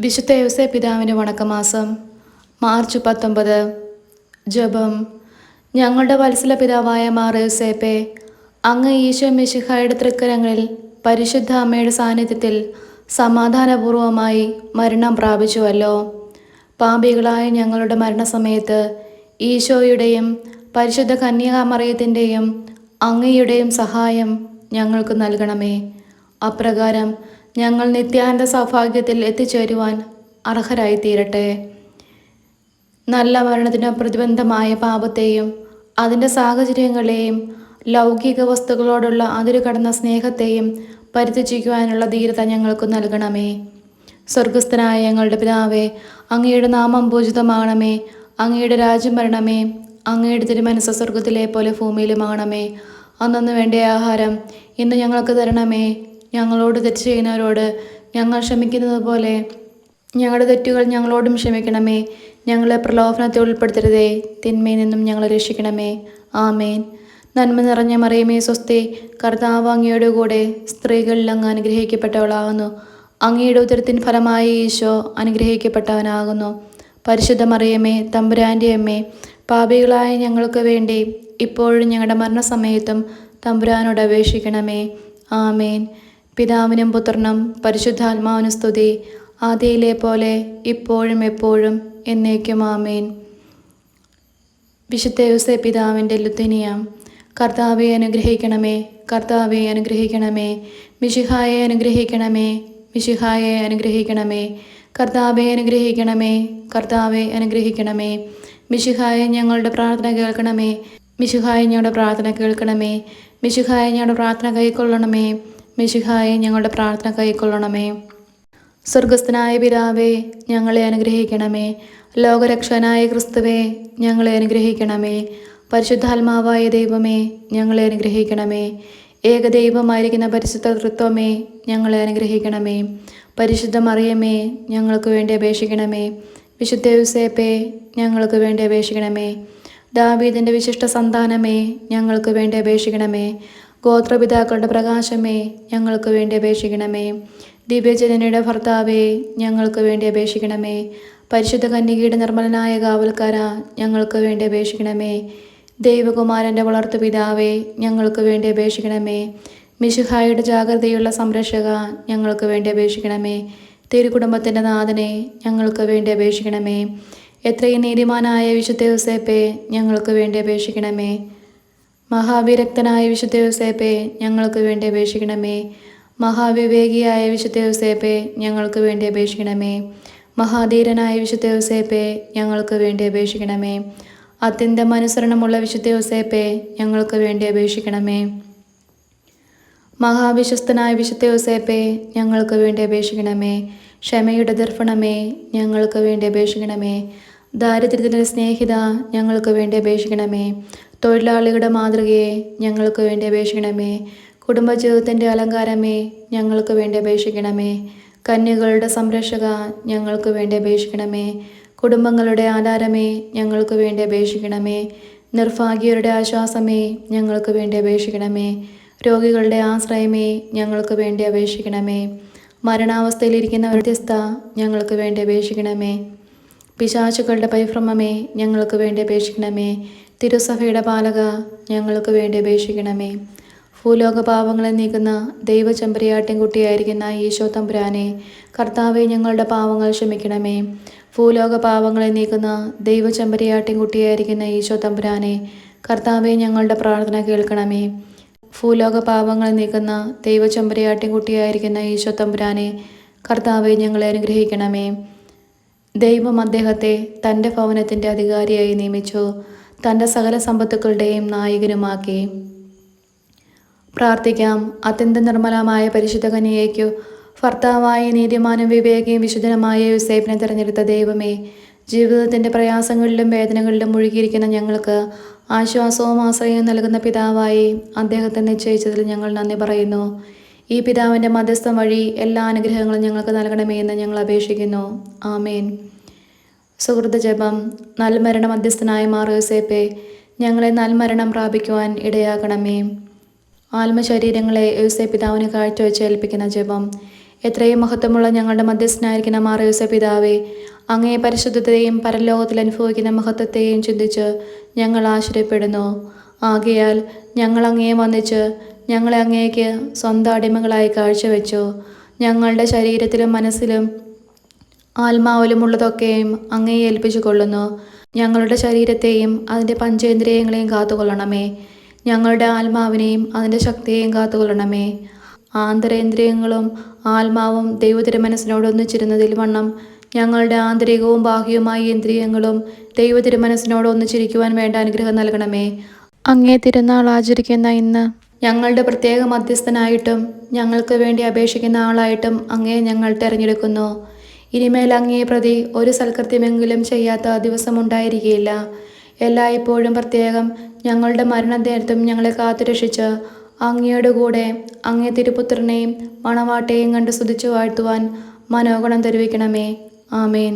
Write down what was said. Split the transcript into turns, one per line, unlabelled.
വിശുദ്ധ യോസേപ്പ് പിതാവിൻ്റെ വണക്കമാസം മാർച്ച് 19. ജപം. ഞങ്ങളുടെ വത്സല പിതാവായ മാർ യോസേപ്പേ, അങ്ങ് ഈശോ മിശിഹായുടെ തൃക്കരങ്ങളിൽ പരിശുദ്ധ അമ്മയുടെ സാന്നിധ്യത്തിൽ സമാധാനപൂർവമായി മരണം പ്രാപിച്ചുവല്ലോ. പാപികളായ ഞങ്ങളുടെ മരണസമയത്ത് ഈശോയുടെയും പരിശുദ്ധ കന്യകാമറിയത്തിൻ്റെയും അങ്ങയുടെയും സഹായം ഞങ്ങൾക്ക് നൽകണമേ. അപ്രകാരം ഞങ്ങൾ നിത്യാനന്ദ സൗഭാഗ്യത്തിൽ എത്തിച്ചേരുവാൻ അർഹരായിത്തീരട്ടെ. നല്ല മരണത്തിന് പ്രതിബന്ധമായ പാപത്തെയും അതിൻ്റെ സാഹചര്യങ്ങളെയും ലൗകിക വസ്തുക്കളോടുള്ള അതിരുകടന്ന സ്നേഹത്തെയും പരിത്യജിക്കുവാനുള്ള ധീരത ഞങ്ങൾക്ക് നൽകണമേ. സ്വർഗസ്ഥനായ ഞങ്ങളുടെ പിതാവേ, അങ്ങയുടെ നാമം പൂജിതമാകണമേ. അങ്ങയുടെ രാജ്യം വരണമേ. അങ്ങയുടെ തിരുമനസ്സ് സ്വർഗത്തിലെ പോലെ ഭൂമിയിലുമാകണമേ. അന്നന്ന് വേണ്ട ആഹാരം ഇന്ന് ഞങ്ങൾക്ക് തരണമേ. ഞങ്ങളോട് തെറ്റ് ചെയ്യുന്നവരോട് ഞങ്ങൾ ക്ഷമിക്കുന്നത് പോലെ ഞങ്ങളുടെ തെറ്റുകൾ ഞങ്ങളോടും ക്ഷമിക്കണമേ. ഞങ്ങളെ പ്രലോഭനത്തിൽ ഉൾപ്പെടുത്തരുതേ, തിന്മയിൽ നിന്നും ഞങ്ങളെ രക്ഷിക്കണമേ. ആമേൻ. നന്മ നിറഞ്ഞ മറിയമേ സ്വസ്തി, കർത്താവ് അങ്ങയുടെ കൂടെ സ്ത്രീകളിൽ അങ്ങ് അനുഗ്രഹിക്കപ്പെട്ടവളാകുന്നു. അങ്ങയുടെ ഉദരത്തിൻ ഫലമായി ഈശോ അനുഗ്രഹിക്കപ്പെട്ടവനാകുന്നു. പരിശുദ്ധ മറിയമേ, തമ്പുരാൻ്റെ അമ്മേ, പാപികളായ ഞങ്ങൾക്ക് വേണ്ടി ഇപ്പോഴും ഞങ്ങളുടെ മരണസമയത്തും തമ്പുരാനോട് അപേക്ഷിക്കണമേ. ആമേൻ. പിതാവിനും പുത്രനും പരിശുദ്ധാത്മാവിനും സ്തുതി, ആദിയിലെ പോലെ ഇപ്പോഴും എപ്പോഴും എന്നേക്കും. ആമേൻ. വിശുദ്ധ യോസേപ്പ് പിതാവിൻ്റെ ലുത്തിനിയ. കർത്താവെ അനുഗ്രഹിക്കണമേ, കർത്താവെ അനുഗ്രഹിക്കണമേ. മിശിഹായെ അനുഗ്രഹിക്കണമേ, മിശിഹായെ അനുഗ്രഹിക്കണമേ. കർത്താവെ അനുഗ്രഹിക്കണമേ, കർത്താവെ അനുഗ്രഹിക്കണമേ. മിശിഹായെ ഞങ്ങളുടെ പ്രാർത്ഥന കേൾക്കണമേ, മിശിഹായെ ഞങ്ങളുടെ പ്രാർത്ഥന കേൾക്കണമേ. മിശിഹായെ ഞങ്ങളുടെ പ്രാർത്ഥന കൈക്കൊള്ളണമേ, മിശിഹായെ ഞങ്ങളുടെ പ്രാർത്ഥന കൈക്കൊള്ളണമേ. സ്വർഗസ്ഥനായ പിതാവേ, ഞങ്ങളെ അനുഗ്രഹിക്കണമേ. ലോകരക്ഷകനായ ക്രിസ്തുവേ, ഞങ്ങളെ അനുഗ്രഹിക്കണമേ. പരിശുദ്ധാത്മാവായ ദൈവമേ, ഞങ്ങളെ അനുഗ്രഹിക്കണമേ. ഏകദൈവമായിരിക്കുന്ന പരിശുദ്ധ തൃത്വമേ, ഞങ്ങളെ അനുഗ്രഹിക്കണമേ. പരിശുദ്ധ മറിയമേ, ഞങ്ങൾക്ക് വേണ്ടി അപേക്ഷിക്കണമേ. വിശുദ്ധ യോസേപ്പേ, ഞങ്ങൾക്ക് വേണ്ടി അപേക്ഷിക്കണമേ. ദാവീദിൻ്റെ വിശിഷ്ട സന്താനമേ, ഞങ്ങൾക്ക് വേണ്ടി അപേക്ഷിക്കണമേ. ഗോത്രപിതാക്കളുടെ പ്രകാശമേ, ഞങ്ങൾക്ക് വേണ്ടി അപേക്ഷിക്കണമേ. ദിവ്യജനനിയുടെ ഭർത്താവേ, ഞങ്ങൾക്ക് വേണ്ടി അപേക്ഷിക്കണമേ. പരിശുദ്ധ കന്യകയുടെ നിർമ്മലനായ കാവൽക്കാര, ഞങ്ങൾക്ക് വേണ്ടി അപേക്ഷിക്കണമേ. ദൈവകുമാരൻ്റെ വളർത്തു പിതാവേ, ഞങ്ങൾക്ക് വേണ്ടി അപേക്ഷിക്കണമേ. മിശിഹായുടെ ജാഗ്രതയുള്ള സംരക്ഷക, ഞങ്ങൾക്ക് വേണ്ടി അപേക്ഷിക്കണമേ. തിരുകുടുംബത്തിൻ്റെ നാഥനെ, ഞങ്ങൾക്ക് വേണ്ടി അപേക്ഷിക്കണമേ. എത്രയും നീതിമാനായ വിശുദ്ധ യോസേപ്പേ, ഞങ്ങൾക്ക് വേണ്ടി അപേക്ഷിക്കണമേ. മഹാവിരക്തനായ വിശുദ്ധ യോസേപ്പേ, ഞങ്ങൾക്ക് വേണ്ടി അപേക്ഷിക്കണമേ. മഹാവിവേകിയായ വിശുദ്ധ യോസേപ്പേ, ഞങ്ങൾക്ക് വേണ്ടി അപേക്ഷിക്കണമേ. മഹാധീരനായ വിശുദ്ധ യോസേപ്പേ, ഞങ്ങൾക്ക് വേണ്ടി അപേക്ഷിക്കണമേ. അത്യന്തം അനുസരണമുള്ള വിശുദ്ധ യോസേപ്പേ, ഞങ്ങൾക്ക് വേണ്ടി അപേക്ഷിക്കണമേ. മഹാവിശ്വസ്തനായ വിശുദ്ധ യോസേപ്പേ, ഞങ്ങൾക്ക് വേണ്ടി അപേക്ഷിക്കണമേ. ക്ഷമയുടെ ദർപ്പണമേ, ഞങ്ങൾക്ക് വേണ്ടി അപേക്ഷിക്കണമേ. ദാരിദ്ര്യത്തിൻ്റെ സ്നേഹിത, ഞങ്ങൾക്ക് വേണ്ടി അപേക്ഷിക്കണമേ. തൊഴിലാളികളുടെ മാതൃകയെ, ഞങ്ങൾക്ക് വേണ്ടി അപേക്ഷിക്കണമേ. കുടുംബജീവിതത്തിൻ്റെ അലങ്കാരമേ, ഞങ്ങൾക്ക് വേണ്ടി അപേക്ഷിക്കണമേ. കന്യകളുടെ സംരക്ഷക, ഞങ്ങൾക്ക് വേണ്ടി അപേക്ഷിക്കണമേ. കുടുംബങ്ങളുടെ ആധാരമേ, ഞങ്ങൾക്ക് വേണ്ടി അപേക്ഷിക്കണമേ. നിർഭാഗ്യരുടെ ആശ്വാസമേ, ഞങ്ങൾക്ക് വേണ്ടി അപേക്ഷിക്കണമേ. രോഗികളുടെ ആശ്രയമേ, ഞങ്ങൾക്ക് വേണ്ടി അപേക്ഷിക്കണമേ. മരണാവസ്ഥയിലിരിക്കുന്ന വ്യത്യസ്ത, ഞങ്ങൾക്ക് വേണ്ടി അപേക്ഷിക്കണമേ. പിശാചുക്കളുടെ പരിഭ്രമമേ, ഞങ്ങൾക്ക് വേണ്ടി അപേക്ഷിക്കണമേ. തിരുസഭയുടെ പാലക, ഞങ്ങൾക്ക് വേണ്ടി അപേക്ഷിക്കണമേ. ഭൂലോക പാവങ്ങളെ നീക്കുന്ന ദൈവചെമ്പരിയാട്ടിൻ കുട്ടിയായിരിക്കുന്ന ഈശോ തമ്പുരാനെ, കർത്താവെ ഞങ്ങളുടെ പാവങ്ങൾ ക്ഷമിക്കണമേ. ഭൂലോക പാവങ്ങളെ നീക്കുന്ന ദൈവചെമ്പരിയാട്ടിൻ കുട്ടിയായിരിക്കുന്ന ഈശോ തമ്പുരാനെ, കർത്താവെ ഞങ്ങളുടെ പ്രാർത്ഥന കേൾക്കണമേ. ഭൂലോക പാവങ്ങളെ നീക്കുന്ന ദൈവചെമ്പരിയാട്ടിൻ കുട്ടിയായിരിക്കുന്ന ഈശോ തമ്പുരാനെ, കർത്താവെ ഞങ്ങളെ അനുഗ്രഹിക്കണമേ. ദൈവം അദ്ദേഹത്തെ തൻ്റെ ഭവനത്തിൻ്റെ അധികാരിയായി നിയമിച്ചു, തൻ്റെ സകല സമ്പത്തുക്കളുടെയും നായകനുമാക്കി. പ്രാർത്ഥിക്കാം. അത്യന്തം നിർമ്മലമായ പരിശുദ്ധ കന്യകയ്ക്കു ഭർത്താവായ നീതിമാനും വിവേകിയും വിശുദ്ധനുമായ യോസേപ്പിനെ തിരഞ്ഞെടുത്ത ദൈവമേ, ജീവിതത്തിൻ്റെ പ്രയാസങ്ങളിലും വേദനകളിലും മുഴുകിയിരിക്കുന്ന ഞങ്ങൾക്ക് ആശ്വാസവും ആശ്രയവും നൽകുന്ന പിതാവായി അദ്ദേഹത്തെ നിശ്ചയിച്ചതിൽ ഞങ്ങൾ നന്ദി പറയുന്നു. ഈ പിതാവിൻ്റെ മധ്യസ്ഥം വഴി എല്ലാ അനുഗ്രഹങ്ങളും ഞങ്ങൾക്ക് നൽകണമേ എന്ന് ഞങ്ങൾ അപേക്ഷിക്കുന്നു. ആമേൻ. സുഹൃത്ത് ജപം. നൽമരണ മധ്യസ്ഥനായ മാർ യോസേപ്പേ, ഞങ്ങളെ നൽമരണം പ്രാപിക്കുവാൻ ഇടയാക്കണമേ. ആത്മശരീരങ്ങളെ യോസേപ്പ് പിതാവിന് കാഴ്ചവെച്ച് ഏൽപ്പിക്കുന്ന ജപം. എത്രയും മഹത്വമുള്ള ഞങ്ങളുടെ മധ്യസ്ഥനായിരിക്കുന്ന മാറിയോസ പിതാവേ, അങ്ങേ പരിശുദ്ധതയും പരലോകത്തിൽ അനുഭവിക്കുന്ന മഹത്വത്തെയും ചിന്തിച്ച് ഞങ്ങൾ ആശ്ചര്യപ്പെടുന്നു. ആകയാൽ ഞങ്ങൾ അങ്ങയെ വന്ദിച്ച് ഞങ്ങളെ അങ്ങേക്ക് സ്വന്തം അടിമകളായി കാഴ്ചവെച്ചു. ഞങ്ങളുടെ ശരീരത്തിലും മനസ്സിലും ആത്മാവിലുമുള്ളതൊക്കെയും അങ്ങയെ ഏൽപ്പിച്ചു കൊള്ളുന്നു. ഞങ്ങളുടെ ശരീരത്തെയും അതിൻ്റെ പഞ്ചേന്ദ്രിയങ്ങളെയും കാത്തുകൊള്ളണമേ. ഞങ്ങളുടെ ആത്മാവിനെയും അതിൻ്റെ ശക്തിയെയും കാത്തുകൊള്ളണമേ. ആന്തരേന്ദ്രിയങ്ങളും ആത്മാവും ദൈവതിരുമനസ്സിനോട് ഒന്നിച്ചിരുന്നതിൽ വണ്ണം ഞങ്ങളുടെ ആന്തരികവും ബാഹ്യവുമായ ഇന്ദ്രിയങ്ങളും ദൈവതിരുമനസ്സിനോട് ഒന്നിച്ചിരിക്കുവാൻ വേണ്ട അനുഗ്രഹം നൽകണമേ. അങ്ങേ തിരുനാൾ ആചരിക്കുന്ന ഇന്ന് ഞങ്ങളുടെ പ്രത്യേക മധ്യസ്ഥനായിട്ടും ഞങ്ങൾക്ക് വേണ്ടി അപേക്ഷിക്കുന്ന ആളായിട്ടും അങ്ങയെ ഞങ്ങൾ തിരഞ്ഞെടുക്കുന്നു. ഇനിമേൽ അങ്ങയെ പ്രതി ഒരു സൽകൃത്യമെങ്കിലും ചെയ്യാത്ത ദിവസമുണ്ടായിരിക്കുകയില്ല. എല്ലായ്പ്പോഴും പ്രത്യേകം ഞങ്ങളുടെ മരണനേരത്തും ഞങ്ങളെ കാത്തുരക്ഷിച്ച് അങ്ങയോട് കൂടെ അങ്ങേ തിരുപുത്രനെയും മണവാട്ടെയും കണ്ട് സ്തുതിച്ചു വാഴ്ത്തുവാൻ മനോഗുണം തരുവിക്കണമേ. ആമേൻ.